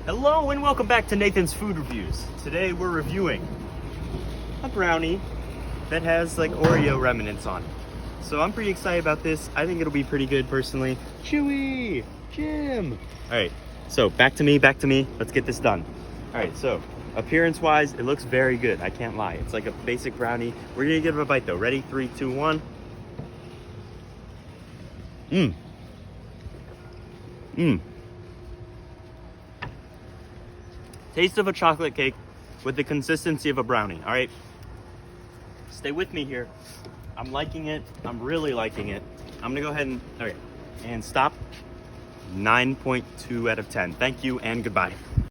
Hello and welcome back to Nathan's Food Reviews. Today we're reviewing a brownie that has like Oreo remnants on it. So I'm pretty excited about this. I think it'll be pretty good personally. Chewy, Jim. All right, so back to me. Let's get this done. All right, so appearance wise, it looks very good. I can't lie. It's like a basic brownie. We're gonna give it a bite though. Ready? 3, 2, 1. Taste of a chocolate cake with the consistency of a brownie. All right, stay with me here. I'm liking it. I'm really liking it. I'm gonna go ahead and stop. 9.2 out of 10. Thank you and goodbye.